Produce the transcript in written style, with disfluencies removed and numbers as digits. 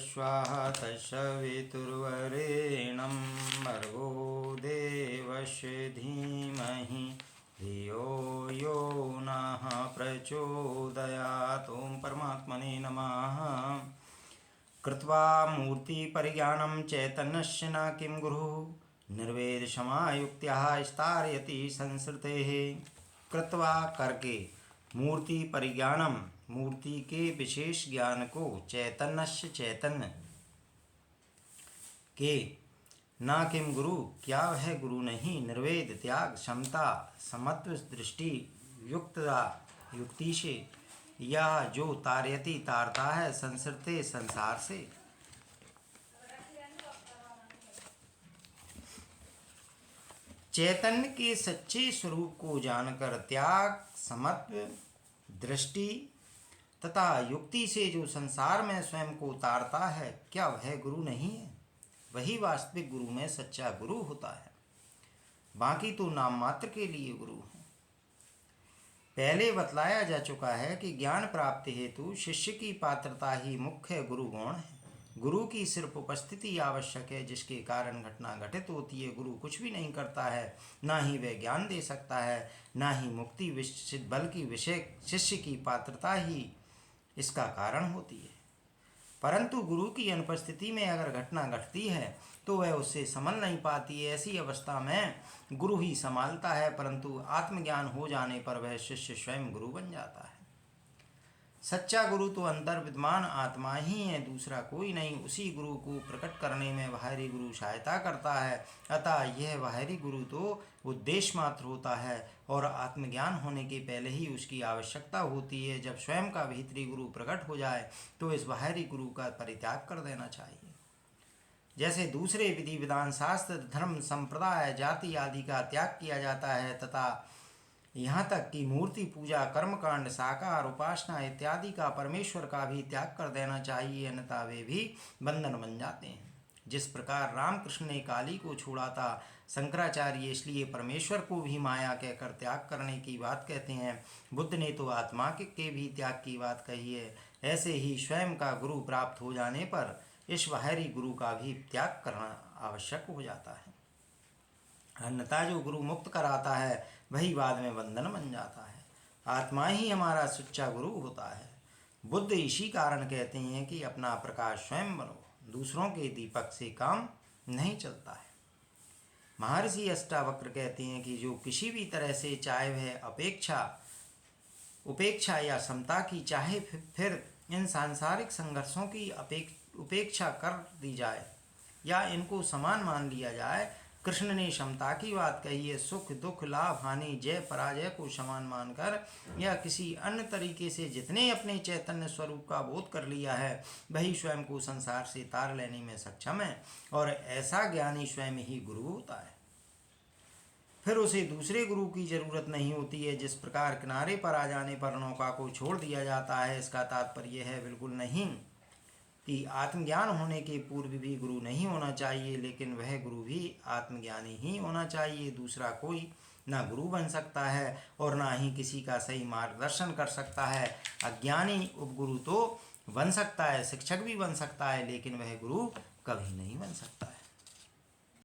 स्वाहा तत्सवितुर्वरेण्यं भर्गो देवस्य धीमहि धियो यो नः प्रचोदयात्। ओं परमात्मने नमः। कृत्वा मूर्तिपरिज्ञानं चैतन्यस्य न किं गुरुः निर्वेदशमायुक्त्या स्तारयति संसृतेः। कृत्वा करके मूर्ति परिज्ञानम मूर्ति के विशेष ज्ञान को चैतन्यस्य चैतन्य के ना किम गुरु क्या वह गुरु नहीं निर्वेद त्याग क्षमता समत्व दृष्टि युक्तता युक्ति से या जो तारयति तारता है संसरते संसार से। चैतन्य के सच्चे स्वरूप को जानकर त्याग समत्व दृष्टि तथा युक्ति से जो संसार में स्वयं को तारता है, क्या वह गुरु नहीं है? वही वास्तविक गुरु में सच्चा गुरु होता है। बाकी तो नाम मात्र के लिए गुरु है। पहले बतलाया जा चुका है कि ज्ञान प्राप्ति हेतु शिष्य की पात्रता ही मुख्य गुरु गुण है। गुरु की सिर्फ उपस्थिति आवश्यक है, जिसके कारण घटना घटित होती है। गुरु कुछ भी नहीं करता है, ना ही वह ज्ञान दे सकता है, ना ही मुक्ति, बल्कि विषय शिष्य की पात्रता ही इसका कारण होती है। परंतु गुरु की अनुपस्थिति में अगर घटना घटती है तो वह उससे संभल नहीं पाती है। ऐसी अवस्था में गुरु ही संभालता है, परंतु आत्मज्ञान हो जाने पर वह शिष्य स्वयं गुरु बन जाता है। सच्चा गुरु तो अंतर विद्यमान आत्मा ही है, दूसरा कोई नहीं। उसी गुरु को प्रकट करने में बाहरी गुरु सहायता करता है। अतः यह बाहरी गुरु तो उद्देश्य मात्र होता है और आत्मज्ञान होने के पहले ही उसकी आवश्यकता होती है। जब स्वयं का भीतरी गुरु प्रकट हो जाए तो इस बाहरी गुरु का परित्याग कर देना चाहिए। जैसे दूसरे विधि विधान शास्त्र धर्म संप्रदाय जाति आदि का त्याग किया जाता है तथा यहाँ तक कि मूर्ति पूजा कर्मकांड साकार उपासना इत्यादि का परमेश्वर का भी त्याग कर देना चाहिए, अन्यथा वे भी बंधन बन जाते हैं। जिस प्रकार रामकृष्ण ने काली को छोड़ा था, शंकराचार्य इसलिए परमेश्वर को भी माया कहकर त्याग करने की बात कहते हैं। बुद्ध ने तो आत्मा के भी त्याग की बात कही है। ऐसे ही स्वयं का गुरु प्राप्त हो जाने पर इस बाहरी गुरु का भी त्याग करना आवश्यक हो जाता है। अन्यथा जो गुरु मुक्त कराता है वही बाद में बंधन बन जाता है। आत्मा ही हमारा सच्चा गुरु होता है। बुद्ध इसी कारण कहते हैं कि अपना प्रकाश स्वयं बनो, दूसरों के दीपक से काम नहीं चलता है। महर्षि अष्टावक्र कहते हैं कि जो किसी भी तरह से चाहे वह उपेक्षा या समता की चाहे, फिर इन सांसारिक संघर्षों की उपेक्षा कर दी जाए या इनको समान मान लिया जाए। कृष्ण ने समता की बात कही है। सुख दुख लाभ हानि जय पराजय को समान मानकर या किसी अन्य तरीके से जितने अपने चैतन्य स्वरूप का बोध कर लिया है वही स्वयं को संसार से तार लेने में सक्षम है, और ऐसा ज्ञानी स्वयं ही गुरु होता है। फिर उसे दूसरे गुरु की जरूरत नहीं होती है। जिस प्रकार किनारे पर आ जाने पर नौका को छोड़ दिया जाता है, इसका तात्पर्य है बिल्कुल नहीं कि आत्मज्ञान होने के पूर्व भी गुरु नहीं होना चाहिए, लेकिन वह गुरु भी आत्मज्ञानी ही होना चाहिए। दूसरा कोई ना गुरु बन सकता है और ना ही किसी का सही मार्गदर्शन कर सकता है। अज्ञानी उपगुरु तो बन सकता है, शिक्षक भी बन सकता है, लेकिन वह गुरु कभी नहीं बन सकता है।